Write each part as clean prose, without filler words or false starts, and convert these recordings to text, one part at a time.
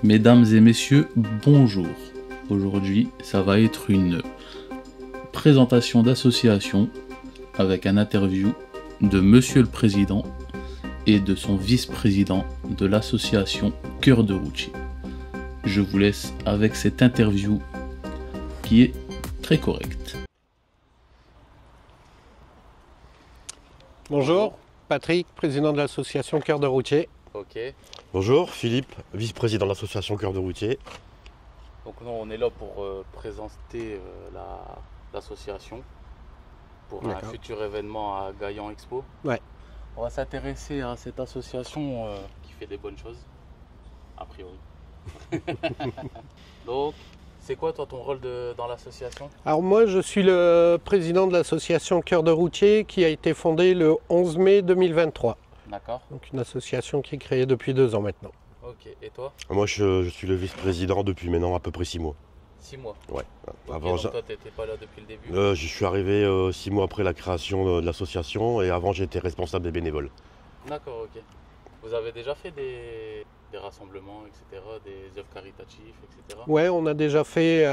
Mesdames et messieurs, bonjour. Aujourd'hui, ça va être une présentation d'association avec un interview de Monsieur le Président et de son vice-président de l'association Cœur de Routier. Je vous laisse avec cette interview qui est très correcte. Bonjour, Patrick, président de l'association Cœur de Routier. Ok. Bonjour, Philippe, vice-président de l'association Cœur de Routier. Donc nous, on est là pour présenter l'association pour un futur événement à Gaillan Expo. Ouais. On va s'intéresser à cette association qui fait des bonnes choses, a priori. Donc, c'est quoi toi ton rôle dans l'association? Alors moi, je suis le président de l'association Cœur de Routier qui a été fondée le 11 mai 2023. D'accord. Donc une association qui est créée depuis 2 ans maintenant. Ok, et toi? Moi, je suis le vice-président depuis maintenant à peu près 6 mois. 6 mois? Ouais. Okay, avant, donc toi, t'étais pas là depuis le début? Je suis arrivé 6 mois après la création de l'association et avant, j'étais responsable des bénévoles. D'accord, ok. Vous avez déjà fait des rassemblements, etc., des œuvres caritatives, etc. Ouais, on a déjà fait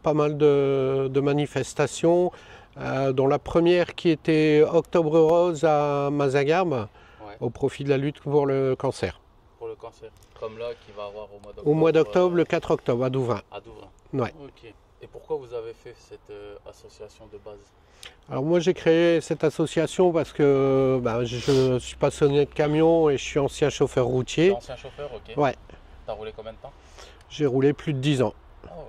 pas mal de manifestations, dont la première qui était Octobre Rose à Mazagarbe, au profit de la lutte pour le cancer. Pour le cancer, comme là qui va avoir au mois d'octobre. Au mois d'octobre, le 4 octobre, à Douvrin. À Douvrin. Ouais. Ok. Et pourquoi vous avez fait cette association de base? Alors moi j'ai créé cette association parce que je suis passionné de camion et je suis ancien chauffeur routier. Ancien chauffeur, ok. Ouais. T'as roulé combien de temps? J'ai roulé plus de 10 ans. Oh,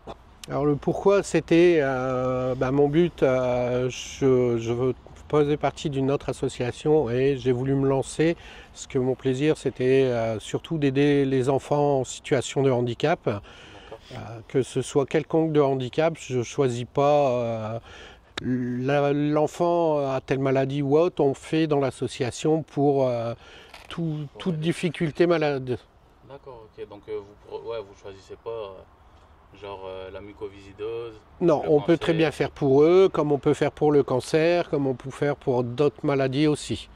ok. Alors le pourquoi c'était mon but, je veux faisais partie d'une autre association et j'ai voulu me lancer parce que mon plaisir c'était surtout d'aider les enfants en situation de handicap. Que ce soit quelconque de handicap, je ne choisis pas l'enfant a telle maladie ou autre, on fait dans l'association pour toute difficulté malade. D'accord, ok. Donc vous choisissez pas la mucoviscidose? Non, on peut très bien faire pour eux, comme on peut faire pour le cancer, comme on peut faire pour d'autres maladies aussi.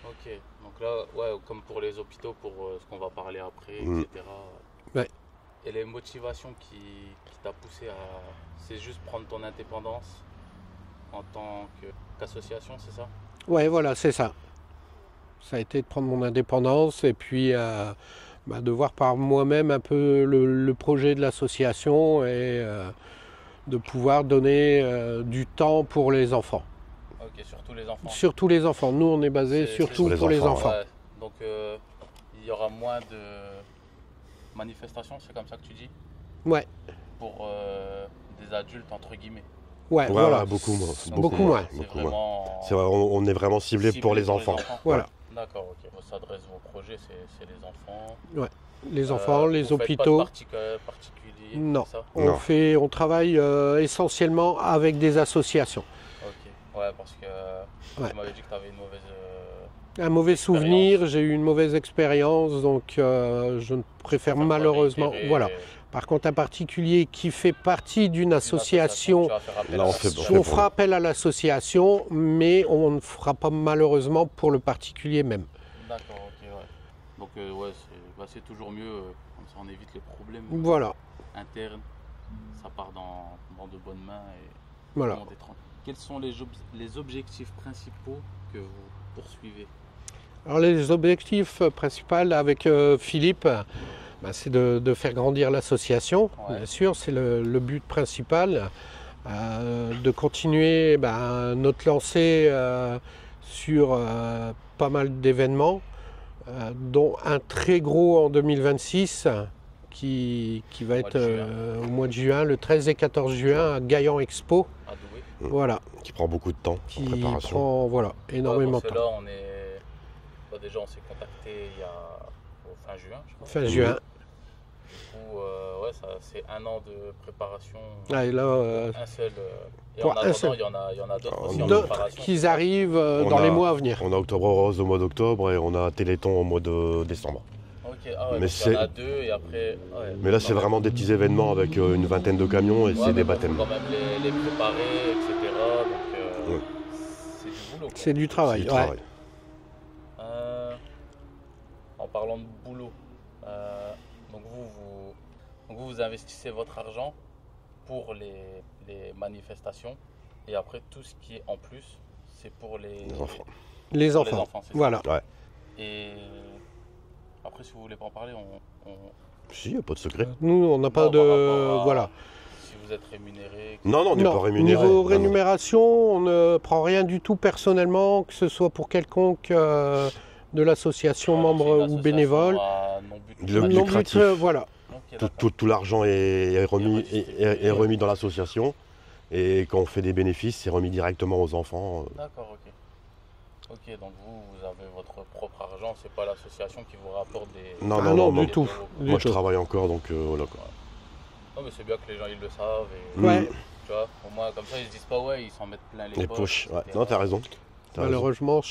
Ok, donc là, comme pour les hôpitaux, pour ce qu'on va parler après, etc. Ouais. Et les motivations qui t'a poussé à... C'est juste prendre ton indépendance en tant qu'association, c'est ça? Ouais, voilà, c'est ça. Ça a été de prendre mon indépendance et puis de voir par moi-même un peu le projet de l'association et de pouvoir donner du temps pour les enfants. Ok, surtout les enfants. Surtout les enfants. Nous, on est basé surtout pour les enfants. Ouais. Donc, il y aura moins de manifestations, c'est comme ça que tu dis? Ouais. Pour des adultes, entre guillemets. Ouais, voilà. Beaucoup moins. Beaucoup moins. C'est vrai, on est vraiment ciblé pour les enfants. Voilà. D'accord, ok. Vous s'adresse vos projets, c'est les enfants. Ouais. Les enfants, les hôpitaux. Faites pas de particulier, non. Ça on travaille essentiellement avec des associations. Ok. Ouais, parce que tu m'avais dit que tu avais un mauvais souvenir, j'ai eu une mauvaise expérience, donc je ne préfère malheureusement. Voilà. Par contre, un particulier qui fait partie d'une association, on fera appel à l'association, mais on ne fera pas malheureusement pour le particulier même. D'accord, ok, ouais. Donc, c'est toujours mieux, comme ça on évite les problèmes internes. Ça part dans de bonnes mains et voilà. tout le monde est tranquille. Quels sont les objectifs principaux que vous poursuivez? Alors, les objectifs principaux avec Philippe, c'est de faire grandir l'association, bien sûr, c'est le but principal, de continuer notre lancée sur pas mal d'événements, dont un très gros en 2026 qui va être au mois de juin, le 13 et 14 juin à Gaillan Expo. Voilà. Qui prend beaucoup de temps en préparation. Prend énormément de temps. Là, déjà on s'est contacté il y a fin juin, je crois. Fin juin. Du coup, c'est 1 an de préparation. Et là, un seul. Et pour en attendant, il y en a d'autres aussi en d'autres préparation. qui arrivent dans les mois à venir. On a Octobre Rose au mois d'octobre et on a Téléthon au mois de décembre. Ok, mais il y en a 2 et après. Mais là, c'est vraiment des petits événements avec une vingtaine de camions et c'est des baptêmes. Il faut quand même les préparer, etc. Donc, c'est du boulot. C'est du travail. En parlant de boulot, donc vous Donc vous investissez votre argent pour les manifestations et après tout ce qui est en plus, c'est pour les enfants. Les pour enfants. c'est ça. Voilà. Ouais. Et après, si vous voulez pas en parler, Si, il n'y a pas de secret. Nous, on n'a pas Non, par de... rapport à- Voilà. si vous êtes rémunéré. Non, non, on n'est Non, pas rémunéré. niveau Non, non. rémunération, on ne prend rien du tout personnellement, que ce soit pour quelconque de l'association, c'est membre une ou association bénévole. à non but Le Non, lucratif. voilà. Ok, Tout, d'accord. tout l'argent est remis, redistribué. est remis dans l'association. Et quand on fait des bénéfices, c'est remis directement aux enfants. D'accord, ok. Ok, donc vous avez votre propre argent, c'est pas l'association qui vous rapporte des. Non, Ah non, non, non, du non. tout. Des euros, Moi, Du je tout. travaille encore, donc voilà. Quoi. Non, mais c'est bien que les gens ils le savent. Et, Ouais. tu vois, au moins comme ça ils se disent pas ouais, ils s'en mettent plein les Les poches. Ouais. etc. Non, t'as raison. T'as raison. Malheureusement,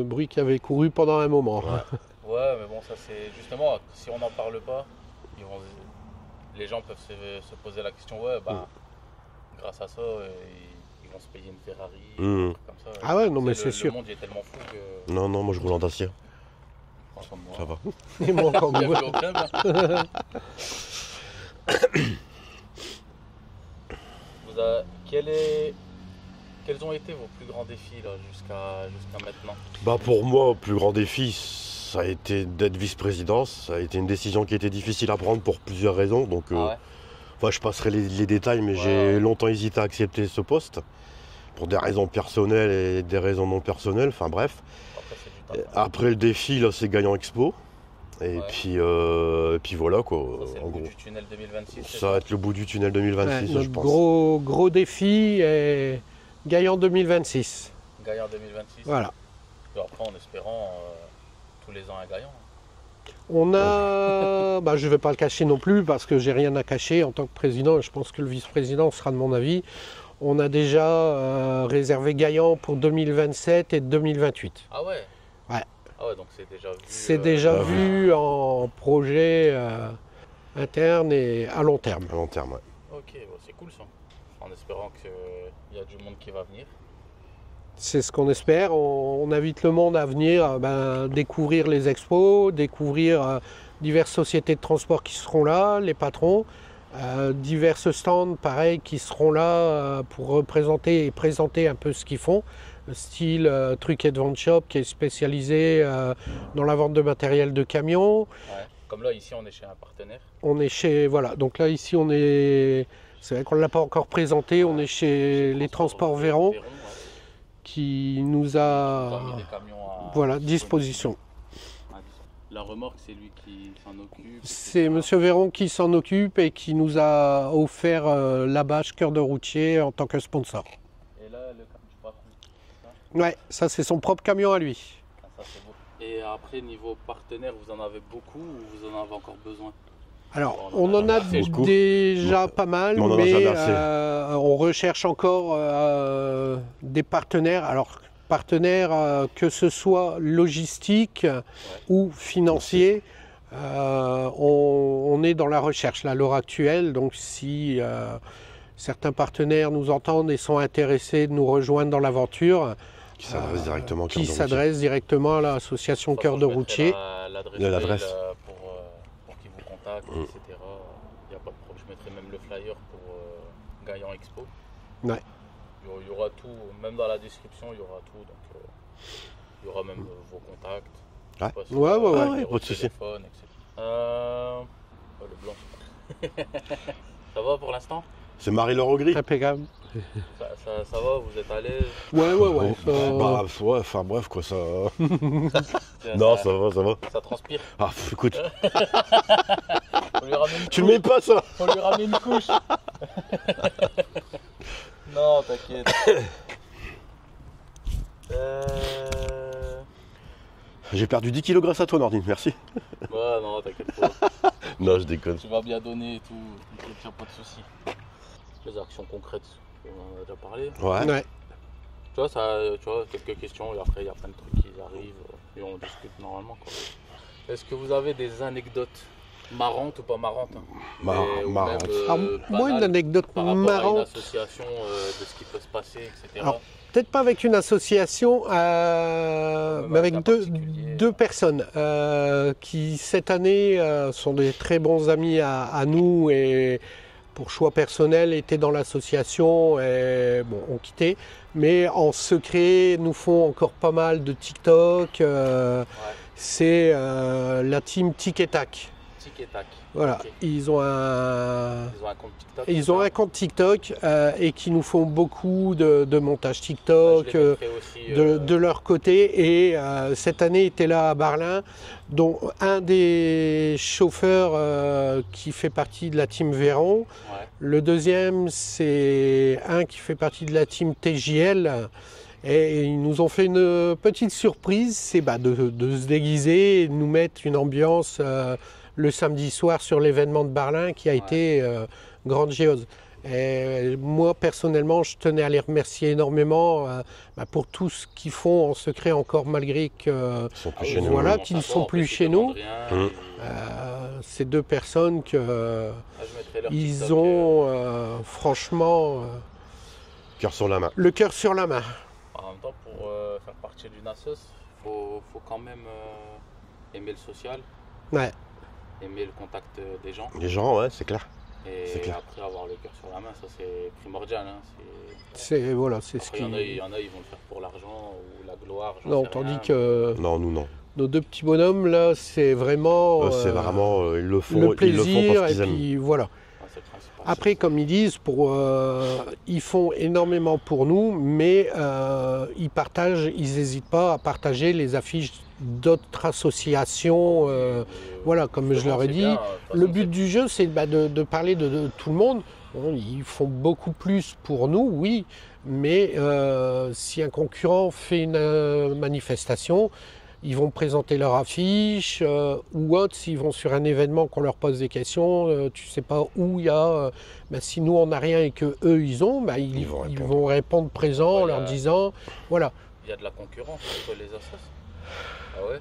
bruit qui avait couru pendant un moment. Ouais, mais bon, ça c'est justement, si on n'en parle pas, les gens peuvent se poser la question, ouais, bah, grâce à ça, ils vont se payer une Ferrari, un truc comme ça. Ah ouais, non, mais Tu sais, c'est sûr. Le monde il est tellement fou que. Non, non, moi je roule en Dacia. Franchement, Ça va. Et moi encore Il y a moins. plus aucun, hein. Quels ont été vos plus grands défis là, jusqu'à maintenant? Bah pour moi, le plus grand défi, ça a été d'être vice-président. Ça a été une décision qui était difficile à prendre pour plusieurs raisons. Donc, Ah ouais. enfin, je passerai les détails, mais Ouais, j'ai ouais. longtemps hésité à accepter ce poste. Pour des raisons personnelles et des raisons non personnelles. Enfin bref. Après, c'est du temps. Après le défi, là, c'est Gaillan Expo. Et Ouais. puis voilà quoi. Ça, c'est le En bout gros. du tunnel 2026. c'est Ça va être le bout du tunnel 2026, Ouais, je notre pense. gros défi est Gaillan 2026. Gaillard 2026. Voilà. Et après, en espérant tous les ans un Gaillan. On a, bah, je ne vais pas le cacher non plus parce que j'ai rien à cacher en tant que président. Et je pense que le vice-président sera de mon avis. On a déjà réservé Gaillan pour 2027 et 2028. Ah ouais. Ouais. Ah ouais, donc c'est déjà vu. C'est déjà Ah, vu en projet interne et à long terme. À long terme, ouais. Ok, bon, c'est cool ça. En espérant qu'il y a du monde qui va venir. C'est ce qu'on espère. On invite le monde à venir découvrir les expos, découvrir diverses sociétés de transport qui seront là, les patrons, diverses stands pareil qui seront là pour représenter et présenter un peu ce qu'ils font. Style Truck Adventure qui est spécialisé dans la vente de matériel de camion. Ouais. Comme là, ici, on est chez un partenaire. On est chez, voilà, donc là ici on est, c'est vrai qu'on ne l'a pas encore présenté, on est chez les Transports Véron Ouais. qui nous On a a, mis des camions à voilà, disposition. La remorque, c'est lui qui s'en occupe. C'est etc. Monsieur Véron qui s'en occupe et qui nous a offert la bâche Cœur de Routier en tant que sponsor. Et là, le camion du patron. Ouais, ça c'est son propre camion à lui. Ah, ça, c'est beau. Et après, niveau partenaire, vous en avez beaucoup ou vous en avez encore besoin? Alors, on en a Beaucoup. déjà pas mal, Mais on en a mais jamais assez. on recherche encore des partenaires. Alors, partenaires que ce soit logistique ou financier, on est dans la recherche là, à l'heure actuelle. Donc, si certains partenaires nous entendent et sont intéressés de nous rejoindre dans l'aventure, Qui s'adresse directement au qui cœur de routier. s'adresse directement à l'association De toute Cœur façon, de je mettrai Routier. L'adresse L'adresse. mail, pour qu'ils vous contactent, etc. Il n'y a pas de problème. Je mettrai même le flyer pour Gaillan Expo. Ouais. Il y aura tout, même dans la description, il y aura tout. Donc, il y aura même vos contacts. Ouais. Je sais pas si Ouais, vous avez ouais, un ouais, numéro pas de de souci. téléphone, etc. Le blanc. Ça va pour l'instant? C'est Marie-Laure Augry. Impeccable. Ça va, vous êtes à l'aise? Ouais. Bah, ouais, enfin bref quoi, ça. Non, ça va, ça va. Ça transpire. Ah, écoute, Faut lui ramener une tu le couche. mets pas ça. Faut lui ramener une couche. Non, t'inquiète. J'ai perdu 10 kilos grâce à toi, Nordine, merci. Ouais, non, t'inquiète pas. Non, je déconne. Tu vas bien donner et tout. T'inquiète, y a pas de soucis. Les actions concrètes, on en a déjà parlé. Ouais. Ouais. Tu vois, quelques questions et après, il y a plein de trucs qui arrivent et on discute normalement, quoi. Est-ce que vous avez des anecdotes marrantes ou pas marrantes, hein? Ou Marrante. même, Alors, moi, une banales anecdote par rapport à une marrante, association, de ce qui peut se passer, etc. Alors, peut-être pas avec une association, Même mais avec un deux, particulier. 2 personnes qui, cette année, sont des très bons amis à nous et pour choix personnel étaient dans l'association et bon, ont quitté. Mais en secret, nous font encore pas mal de TikTok. C'est la team Tic et Tac. Tic et Tac. Voilà, Okay. ils ont un compte TikTok. Ils ont un compte TikTok et qui nous font beaucoup de montage TikTok aussi, de leur côté. Et cette année était là à Barlin, dont un des chauffeurs qui fait partie de la team Véron. Ouais. Le deuxième, c'est un qui fait partie de la team TJL. Et ils nous ont fait une petite surprise, c'est de se déguiser et de nous mettre une ambiance le samedi soir sur l'événement de Barlin qui a été grandiose. Et moi personnellement, je tenais à les remercier énormément pour tout ce qu'ils font en secret encore malgré que qu'ils ne sont plus chez nous. Ces 2 personnes que ils ont franchement cœur sur la main. Le cœur sur la main. En même temps, pour faire partie d'une assoce, faut quand même aimer le social. Ouais. Aimer le contact des gens. Les gens, ouais, c'est clair. Et après avoir le cœur sur la main, ça c'est primordial. Hein. C'est ce qui. Il y en a, ils vont le faire pour l'argent ou la gloire. Non, tandis que. Non, nous non. Nos 2 petits bonhommes là, c'est vraiment. C'est vraiment, ils le font. Le plaisir ils le font parce qu'ils et puis aiment. voilà. Après, comme ils disent, ils font énormément pour nous, mais ils n'hésitent pas à partager les affiches d'autres associations. Voilà, comme je leur ai dit, le but du jeu, c'est de parler de tout le monde. Bon, ils font beaucoup plus pour nous, oui, mais si un concurrent fait une manifestation, ils vont présenter leur affiche ou autre, s'ils vont sur un événement qu'on leur pose des questions, tu sais pas où il y a, si nous on n'a rien et que eux ils ont, ils vont répondre présent en leur disant, voilà. Il y a de la concurrence entre les assos. Ah ouais.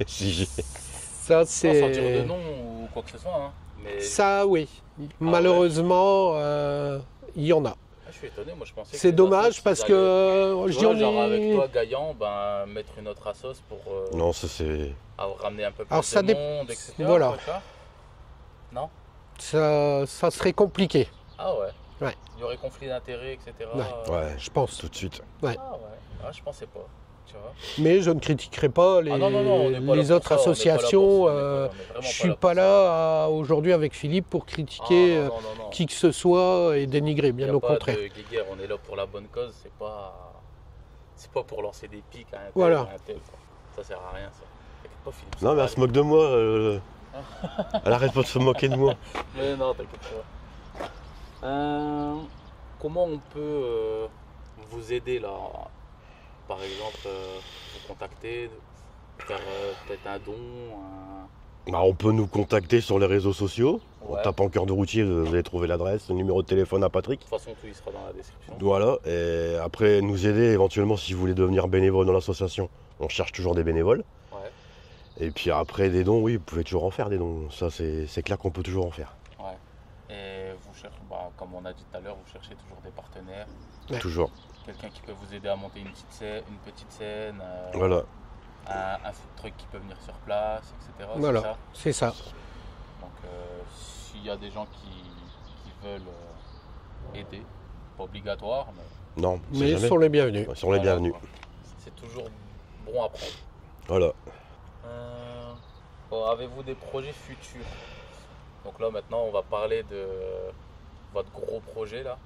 Si. Ça c'est. Sans dire de nom ou quoi que ce soit, hein. Mais... Ça oui. Malheureusement, il y en a. Je suis étonné, moi je pensais que c'est dommage parce que genre avec toi Gaillan, mettre une autre assos pour non, ça c'est ramener un peu plus de monde, etc. Voilà. Non, ça serait compliqué. Ah ouais. Ouais. Il y aurait conflit d'intérêts, etc. Ouais, je pense tout de suite. Ouais. Ah ouais. Ah, je pensais pas. Tu vois. Mais je ne critiquerai pas les autres associations. Je suis pas là aujourd'hui avec Philippe pour critiquer qui que ce soit et dénigrer, bien au contraire. Guéguerre, on est là pour la bonne cause, c'est pas pour lancer des pics à un tel, voilà. À un tel. Ça sert à rien ça. Pas Philippe, non mais elle se moque de moi. Elle arrête pas de se moquer de moi. Mais non, t'inquiète pas. Comment on peut vous aider là? Par exemple, vous contacter, faire peut-être un don. On peut nous contacter sur les réseaux sociaux. Ouais. En tapant Cœur de Routier, vous allez trouver l'adresse, le numéro de téléphone à Patrick. De toute façon, tout il sera dans la description. Voilà. Et après, nous aider éventuellement si vous voulez devenir bénévole dans l'association. On cherche toujours des bénévoles. Ouais. Et puis après, des dons, oui, vous pouvez toujours en faire des dons. Ça, c'est clair qu'on peut toujours en faire. Ouais. Et vous cherchez, comme on a dit tout à l'heure, vous cherchez toujours des partenaires. Ouais. Toujours. Quelqu'un qui peut vous aider à monter une petite scène. Voilà. Un food truck qui peut venir sur place, etc. Voilà, c'est ça. Donc s'il y a des gens qui veulent aider, pas obligatoire, mais... Non, mais sont les bienvenus. Ouais, sont les bienvenus. C'est toujours bon à prendre. Voilà. Avez-vous des projets futurs? Donc là maintenant on va parler de votre gros projet là,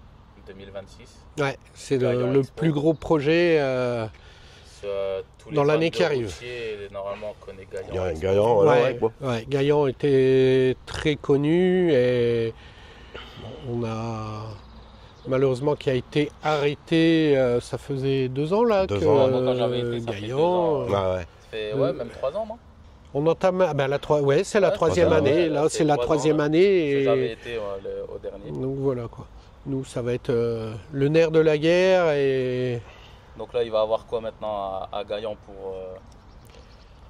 2026. Ouais, c'est le plus gros projet dans l'année qui arrive. Normalement on connaît Gaillan. Gaillan, Gaillan était très connu et on a malheureusement qui a été arrêté. Ça faisait 2 ans là que quand j'avais été, Gaillan. Ça fait même 3 ans, non? On entame c'est la 3e année. Là, c'est la 3e année. Et j'avais été au dernier. Donc voilà quoi. Nous, ça va être le nerf de la guerre et. Donc là, il va avoir quoi maintenant à Gaillan pour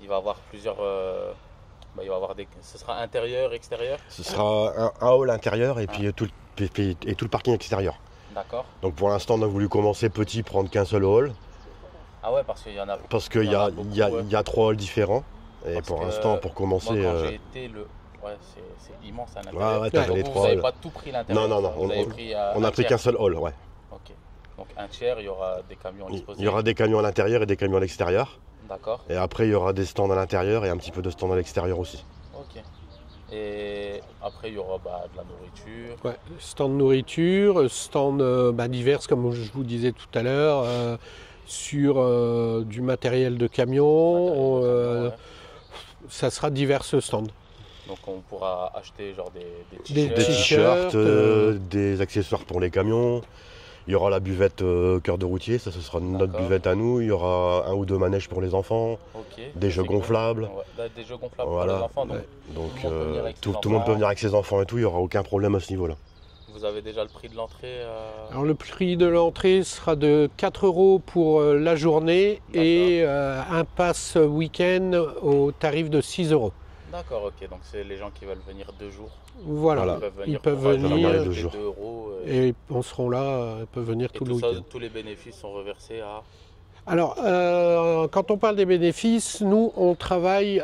il va avoir plusieurs. Il va avoir ce sera intérieur, extérieur. Ce sera un hall intérieur et puis tout le parking extérieur. D'accord. Donc pour l'instant, on a voulu commencer petit, prendre qu'un seul hall. Ah ouais, parce qu'il y en a. Parce qu'il y a 3 halls différents. Et Parce pour que l'instant, pour commencer. Moi, quand j'ai été, ouais, c'est immense à l'intérieur. Ouais, t'avais les vous 3 n'avez halls. pas tout pris l'intérieur. Non, on a pris qu'un seul hall, ouais. Ok. Donc un tiers, il y aura des camions disposés. Il y aura des camions à l'intérieur et des camions à l'extérieur. D'accord. Et après, il y aura des stands à l'intérieur et un petit peu de stands à l'extérieur aussi. Ok. Et après, il y aura de la nourriture. Ouais, stand nourriture, stand divers, comme je vous disais tout à l'heure, sur du matériel de camion. Ouais. Ça sera divers stands. Donc on pourra acheter genre des Des t-shirts. t-shirts, des accessoires pour les camions. Il y aura la buvette cœur de routier, ça ce sera notre buvette à nous. Il y aura 1 ou 2 manèges pour les enfants, des jeux gonflables. Ouais, des jeux gonflables Voilà. pour les enfants. Donc tout le monde peut venir avec ses enfants et tout, il n'y aura aucun problème à ce niveau-là. vous avez déjà le prix de l'entrée Alors le prix de l'entrée sera de 4 € pour la journée et un pass week-end au tarif de 6 €. D'accord, ok. Donc c'est les gens qui veulent venir 2 jours. Voilà, ils peuvent pour venir les 2 jours. 2 euros. et on seront là, ils peuvent venir Et tout le tout ça, week-end. tous les bénéfices sont reversés à... Alors, quand on parle des bénéfices, nous, on travaille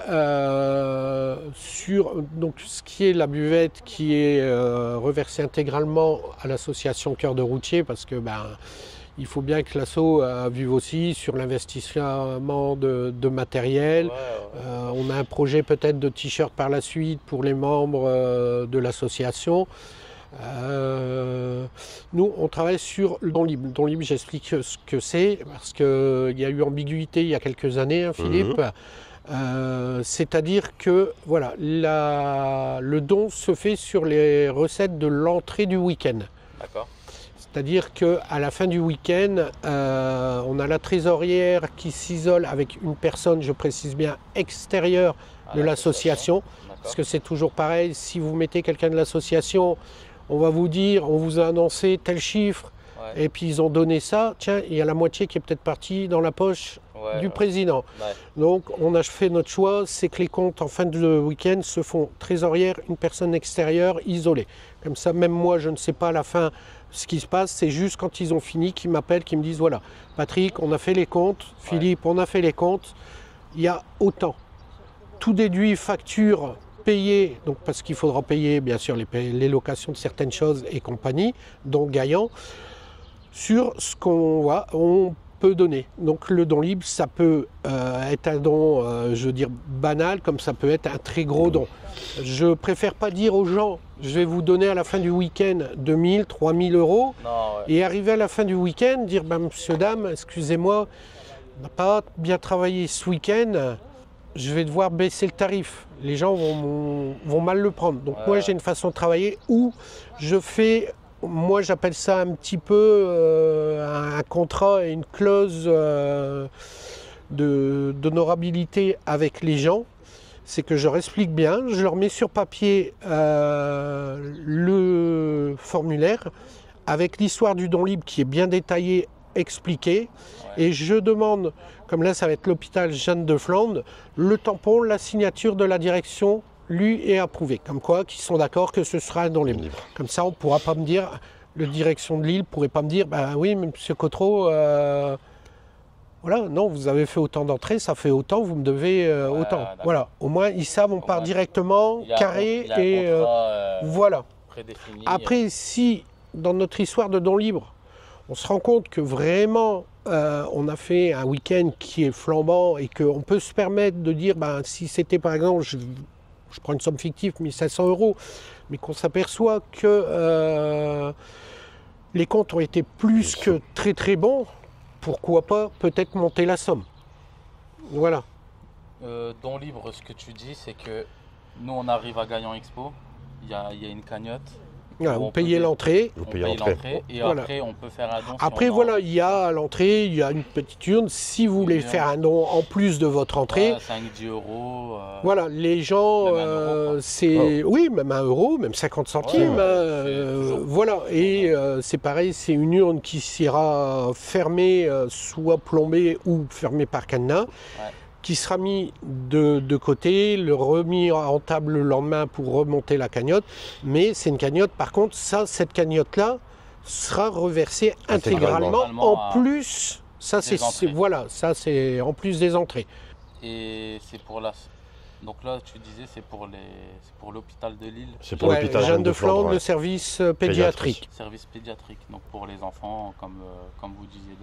sur donc, ce qui est la buvette qui est reversée intégralement à l'association Cœur de Routier parce que il faut bien que l'asso vive aussi sur l'investissement de matériel. Ouais. On a un projet peut-être de t-shirt par la suite pour les membres de l'association. Nous, on travaille sur le don libre. Le don libre, j'explique ce que c'est, parce qu'il y a eu ambiguïté il y a quelques années, hein, Philippe. C'est-à-dire que voilà, le don se fait sur les recettes de l'entrée du week-end. D'accord. C'est-à-dire qu'à la fin du week-end, on a la trésorière qui s'isole avec une personne, je précise bien, extérieure de l'association. Parce que c'est toujours pareil, si vous mettez quelqu'un de l'association, on va vous dire, on vous a annoncé tel chiffre, et puis ils ont donné ça, tiens, il y a la moitié qui est peut-être partie dans la poche du président. Ouais. Donc on a fait notre choix, c'est que les comptes en fin de week-end se font trésorière, une personne extérieure, isolée. Comme ça, même moi, je ne sais pas à la fin ce qui se passe, c'est juste quand ils ont fini qu'ils m'appellent, qu'ils me disent, voilà, Patrick, on a fait les comptes, Philippe, on a fait les comptes, il y a autant. Tout déduit, facture, payé, donc parce qu'il faudra payer bien sûr les locations de certaines choses et compagnie, dont Gaillan, sur ce on peut donner. Donc le don libre, ça peut être un don, je veux dire, banal, comme ça peut être un très gros don. Je préfère pas dire aux gens, je vais vous donner à la fin du week-end 2000, 3000 €, et arriver à la fin du week-end, dire, monsieur, dame, excusez-moi, on n'a pas bien travaillé ce week-end, je vais devoir baisser le tarif. Les gens vont mal le prendre. Donc moi, j'ai une façon de travailler où je fais, moi j'appelle ça un petit peu un contrat et une clause d'honorabilité avec les gens. C'est que je leur explique bien, je leur mets sur papier le formulaire avec l'histoire du don libre qui est bien détaillée, expliquée. Et je demande, comme là ça va être l'hôpital Jeanne de Flandre, le tampon, la signature de la direction lue et approuvée. Comme quoi, qu'ils sont d'accord que ce sera un don libre. Comme ça, on ne pourra pas me dire, la direction de Lille ne pourrait pas me dire, oui, mais monsieur Cotreau, voilà, non, vous avez fait autant d'entrées, ça fait autant, vous me devez autant. Voilà, au moins ils savent, on part directement, carré, et voilà. Prédéfini. Après, si dans notre histoire de don libre, on se rend compte que vraiment on a fait un week-end qui est flambant et qu'on peut se permettre de dire, si c'était par exemple, je prends une somme fictive, 1500 €, mais qu'on s'aperçoit que les comptes ont été plus que très très bons, pourquoi pas peut-être monter la somme. Voilà. Don libre, ce que tu dis, c'est que nous on arrive à Gaillan Expo, il y a une cagnotte. Voilà, vous payez l'entrée. On paye l'entrée et voilà. Après on peut faire un don. Après voilà, il y a à l'entrée, il y a une petite urne. Si vous voulez faire un don en plus de votre entrée, 5-10 €. Voilà, les gens, c'est oui, même 1 €, même 50 centimes. Voilà, et c'est pareil, c'est une urne qui sera fermée, soit plombée ou fermée par cadenas. Qui sera mis de côté, le remis en table le lendemain pour remonter la cagnotte. Mais c'est une cagnotte, par contre, cette cagnotte-là sera reversée intégralement en plus Ça, voilà, ça c'est en plus des entrées. Et c'est pour la... Donc là, tu disais, c'est pour l'hôpital de Lille. C'est pour l'hôpital Jeanne de Flandre, le service pédiatrique. Service pédiatrique, donc pour les enfants, comme vous disiez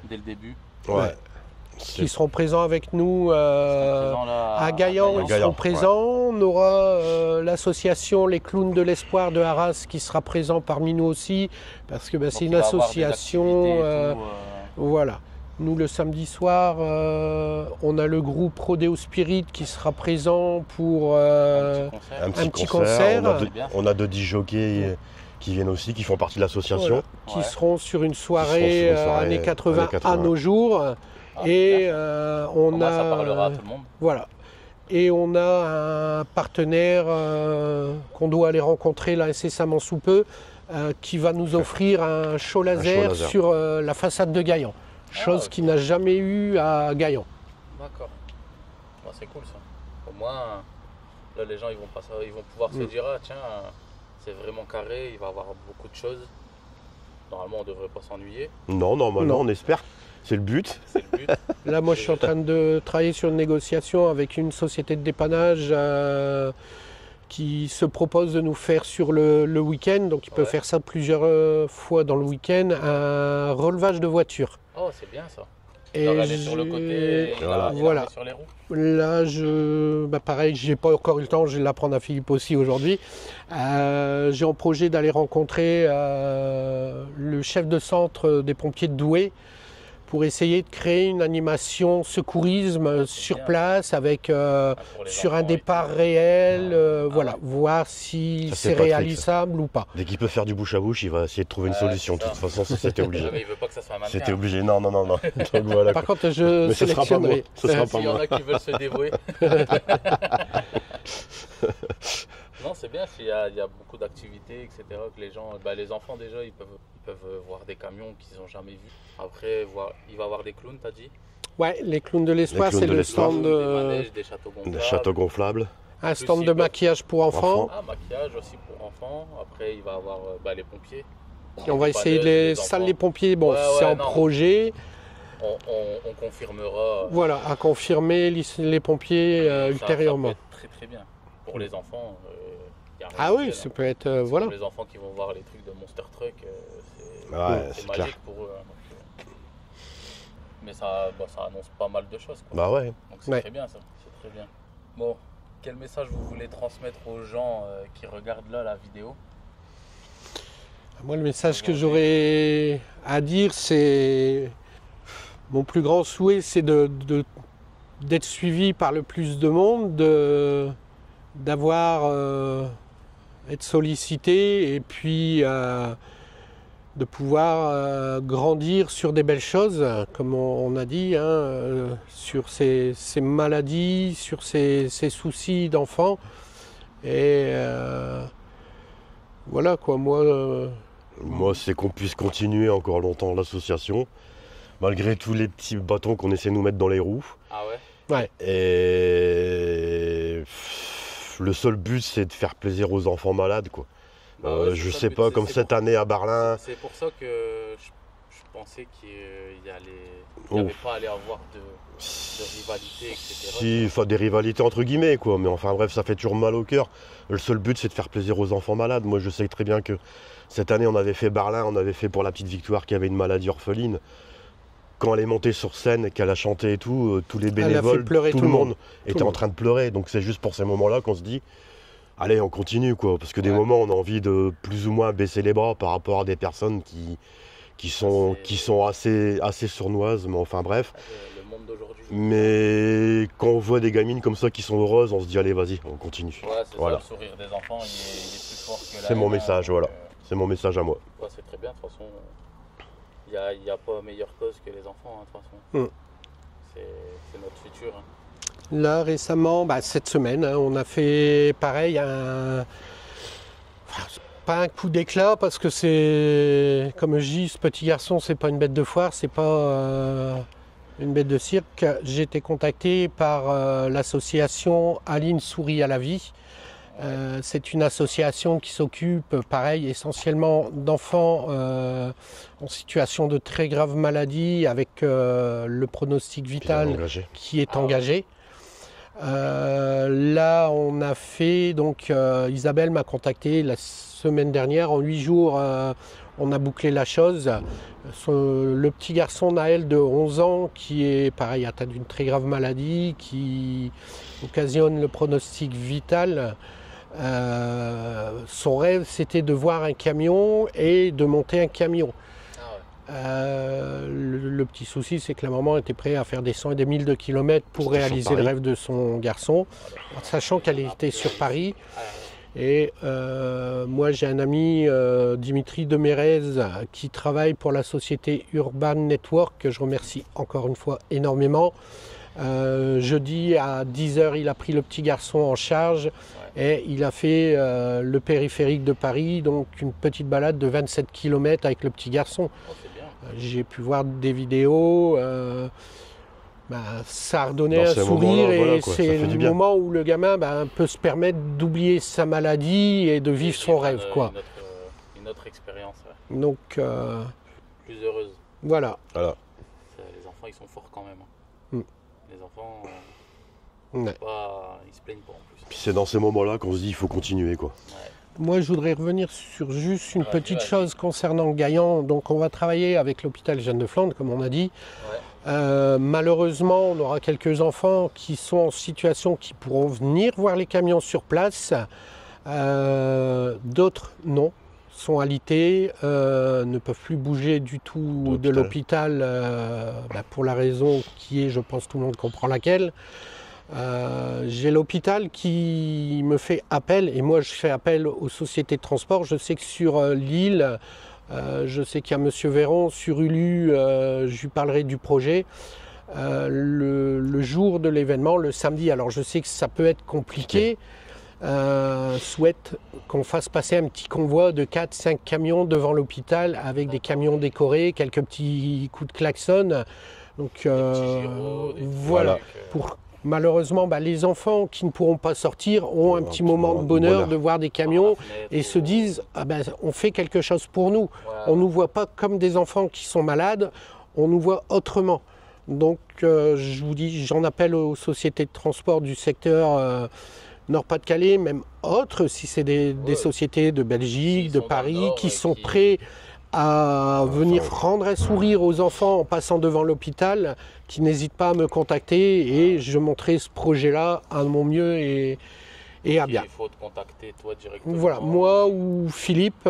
dès le début. Ouais. Qui seront présents avec nous à Gaillan. Ils seront présents. On aura l'association Les Clowns de l'Espoir de Arras qui sera présent parmi nous aussi, parce que c'est une association. Voilà. Nous, le samedi soir, on a le groupe Rodeo Spirit qui sera présent pour un petit concert. On a 2 disjockeys qui viennent aussi, qui font partie de l'association. Qui seront sur une soirée années 80 à nos jours. Et on a... Ça parlera à tout le monde. Voilà. Et on a un partenaire qu'on doit aller rencontrer là incessamment sous peu, qui va nous offrir un show laser sur la façade de Gaillan. Chose qu'il n'a jamais eu à Gaillan. D'accord. Bon, c'est cool ça. Au moins, là, les gens ils vont pouvoir se dire, ah tiens, c'est vraiment carré, il va y avoir beaucoup de choses. Normalement, on ne devrait pas s'ennuyer. Non, normalement, on espère. C'est le but. Là, moi, je suis en train de travailler sur une négociation avec une société de dépannage qui se propose de nous faire sur le week-end, donc il peut faire ça plusieurs fois dans le week-end, un relevage de voitures. Oh, c'est bien ça. Et sur le côté, voilà. Sur les roues. Là, pareil, j'ai pas encore eu le temps, je vais l'apprendre à Philippe aussi aujourd'hui. J'ai en projet d'aller rencontrer le chef de centre des pompiers de Douai pour essayer de créer une animation secourisme sur place avec sur un départ réel, voir si c'est réalisable ou pas. Dès qu'il peut faire du bouche à bouche, il va essayer de trouver une solution. De toute façon, ça c'était obligé. Mais il veut pas que ça soit un mannequin. C'était obligé. Non. Donc, voilà. Par contre, je sélectionnerai. Ce sera pas moi. S'il y en a qui veulent se dévouer. Non, c'est bien s'il y a beaucoup d'activités, etc. Que les gens, les enfants déjà, ils peuvent voir des camions qu'ils n'ont jamais vus. Après, il va y avoir des clowns, t'as dit? Ouais, les clowns de l'espoir, c'est le stand des manèges, des châteaux gonflables. Un stand de maquillage pour enfants. Ah, maquillage aussi pour enfants. Après, il va y avoir les pompiers. Et on va essayer les salles des pompiers. Bon, c'est en projet. On confirmera. Voilà, à confirmer les pompiers ultérieurement. Ça peut être très très bien. Pour les enfants, ah oui, ça peut être voilà. Pour les enfants qui vont voir les trucs de Monster Truck, c'est magique clair. pour eux. Mais ça annonce pas mal de choses. Bah ouais. Donc c'est très bien ça, c'est très bien. Bon, quel message vous voulez transmettre aux gens qui regardent là la vidéo? Moi, le message que j'aurais à dire, c'est mon plus grand souhait, c'est d'être suivi par le plus de monde, être sollicité et puis de pouvoir grandir sur des belles choses, comme on a dit, sur ces maladies, sur ces soucis d'enfants. Et voilà quoi, moi, c'est qu'on puisse continuer encore longtemps l'association, malgré tous les petits bâtons qu'on essaie de nous mettre dans les roues. Ah ouais? Ouais. Et le seul but, c'est de faire plaisir aux enfants malades, quoi. Je sais pas, comme cette année à Berlin. C'est pour ça que je pensais qu'il y avait pas allé avoir de rivalité, etc. Si, enfin des rivalités entre guillemets, quoi. Mais enfin bref, ça fait toujours mal au cœur. Le seul but, c'est de faire plaisir aux enfants malades. Moi, je sais très bien que cette année, on avait fait Berlin, on avait fait pour la petite Victoire qui avait une maladie orpheline. Quand elle est montée sur scène, qu'elle a chanté et tout, tous les bénévoles, tout le monde était en train de pleurer. Donc c'est juste pour ces moments-là qu'on se dit, allez, on continue, quoi. Parce que des moments, on a envie de plus ou moins baisser les bras par rapport à des personnes qui sont assez sournoises, mais enfin bref. Le monde d'aujourd'hui. Mais quand on voit des gamines comme ça qui sont heureuses, on se dit, allez, vas-y, on continue. Ouais, c'est ça, le sourire des enfants, il est plus fort que la C'est mon message, voilà. C'est mon message à moi. Ouais, c'est très bien, de toute façon. Il n'y a pas meilleure cause que les enfants, de toute façon. C'est notre futur. Là, récemment, cette semaine, on a fait pareil, pas un coup d'éclat, parce que c'est, comme je dis, ce petit garçon, c'est pas une bête de foire, c'est pas une bête de cirque. J'ai été contacté par l'association Aline Souris à la vie, C'est une association qui s'occupe, pareil, essentiellement d'enfants en situation de très grave maladie avec le pronostic vital qui est engagé. Là, on a fait, donc Isabelle m'a contacté la semaine dernière, en 8 jours, on a bouclé la chose. Le petit garçon Naël de 11 ans, qui est pareil atteint d'une très grave maladie, qui occasionne le pronostic vital. Son rêve, c'était de voir un camion et de monter un camion. Le petit souci, c'est que la maman était prête à faire des 100 et des 1000 de kilomètres pour réaliser le rêve de son garçon, en sachant qu'elle était sur Paris. Et moi, j'ai un ami, Dimitri Demérez, qui travaille pour la société Urban Network, que je remercie encore une fois énormément. Jeudi à 10 h, il a pris le petit garçon en charge et il a fait le périphérique de Paris, donc une petite balade de 27 km avec le petit garçon. J'ai pu voir des vidéos, ça a redonné un sourire et c'est le moment où le gamin peut se permettre d'oublier sa maladie et de vivre son rêve. Une autre expérience. Donc, plus heureuse. Voilà. Les enfants, ils sont forts quand même. Les enfants, ils se plaignent pas en plus. Puis c'est dans ces moments-là qu'on se dit il faut continuer, quoi. Moi, je voudrais revenir sur juste une petite chose concernant Gaillan. Donc, on va travailler avec l'hôpital Jeanne de Flandre, comme on a dit. Malheureusement, on aura quelques enfants qui sont en situation qui pourront venir voir les camions sur place. D'autres, non, sont alités, ne peuvent plus bouger du tout de l'hôpital pour la raison qui est, je pense, tout le monde comprend laquelle. J'ai l'hôpital qui me fait appel et moi je fais appel aux sociétés de transport. Je sais que sur l'île, je sais qu'il y a M. Véron, sur Ulu, je lui parlerai du projet. Le jour de l'événement, le samedi, alors je sais que ça peut être compliqué, souhaite qu'on fasse passer un petit convoi de 4-5 camions devant l'hôpital avec des camions décorés, quelques petits coups de klaxon. Donc voilà, pour malheureusement, les enfants qui ne pourront pas sortir ont un petit moment de bonheur de voir des camions et se disent on fait quelque chose pour nous. On ne nous voit pas comme des enfants qui sont malades, on nous voit autrement. Donc je vous dis, j'en appelle aux sociétés de transport du secteur Nord-Pas-de-Calais, même autres, si c'est des sociétés de Belgique, de Paris, qui sont prêts à venir rendre un sourire aux enfants en passant devant l'hôpital, qui n'hésitent pas à me contacter et je montrerai ce projet-là à mon mieux et à bien. Il faut te contacter toi directement. Voilà, moi ou Philippe,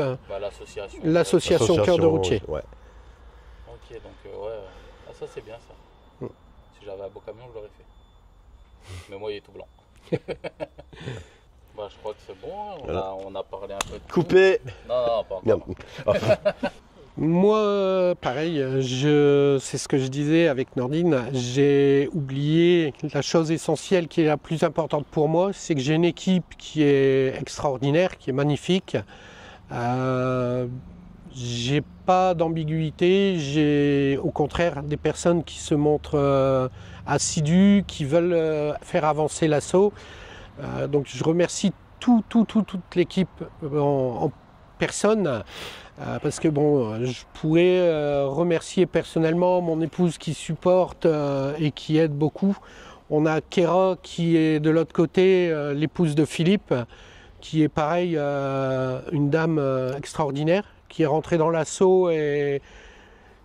l'association Cœur de Routier. Ok, donc ça c'est bien ça. Si j'avais un beau camion, je l'aurais fait. Mais moi il est tout blanc. Je crois que c'est bon, on a parlé un peu de coupé. Non, pas encore. Moi, pareil, c'est ce que je disais avec Nordine, j'ai oublié la chose essentielle qui est la plus importante pour moi, c'est que j'ai une équipe qui est extraordinaire, qui est magnifique. J'ai pas d'ambiguïté, j'ai au contraire des personnes qui se montrent assidues, qui veulent faire avancer l'assaut. Donc je remercie toute l'équipe en personne, parce que je pourrais remercier personnellement mon épouse qui supporte et qui aide beaucoup. On a Kéra qui est de l'autre côté, l'épouse de Philippe, qui est pareil, une dame extraordinaire, qui est rentrée dans l'assaut et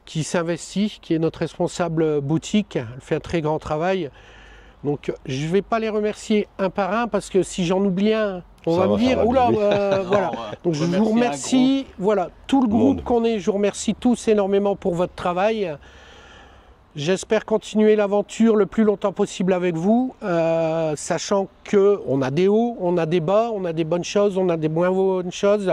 qui s'investit, qui est notre responsable boutique. Elle fait un très grand travail. Donc je ne vais pas les remercier un par un parce que si j'en oublie un, on va me dire oula, voilà. Donc je vous remercie, voilà, tout le groupe qu'on est, je vous remercie tous énormément pour votre travail. J'espère continuer l'aventure le plus longtemps possible avec vous, sachant qu'on a des hauts, on a des bas, on a des bonnes choses, on a des moins bonnes choses.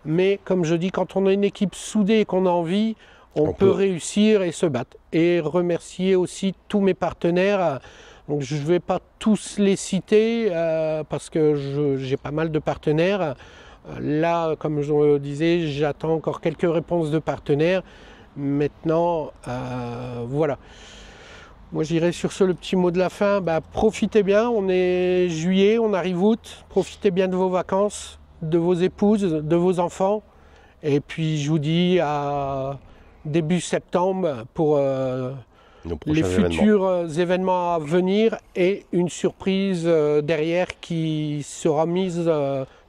Mais comme je dis, quand on a une équipe soudée et qu'on a envie, on peut réussir et se battre. Et remercier aussi tous mes partenaires. Donc je ne vais pas tous les citer parce que j'ai pas mal de partenaires. Là, comme je le disais, j'attends encore quelques réponses de partenaires. Maintenant, voilà. Moi je dirais sur ce le petit mot de la fin, profitez bien, on est juillet, on arrive août, profitez bien de vos vacances, de vos épouses, de vos enfants. Et puis je vous dis à début septembre pour les futurs événements à venir et une surprise derrière qui sera mise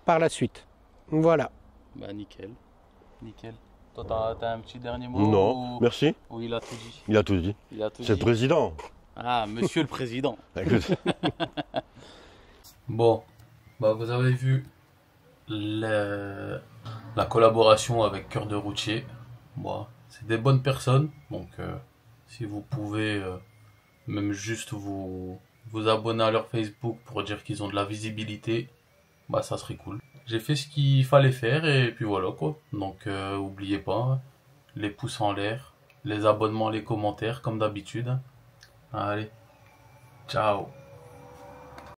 par la suite. Voilà. Bah nickel, nickel. Toi, t'as un petit dernier mot? Non, merci. Ou il a tout dit? Il a tout dit. C'est le président. Ah, monsieur le président. Écoute. Bon, vous avez vu la collaboration avec Cœur de Routier. Bon, c'est des bonnes personnes, donc si vous pouvez même juste vous abonner à leur Facebook pour dire qu'ils ont de la visibilité, ça serait cool. J'ai fait ce qu'il fallait faire et puis voilà quoi. Donc oubliez pas, les pouces en l'air, les abonnements, les commentaires comme d'habitude. Allez, ciao.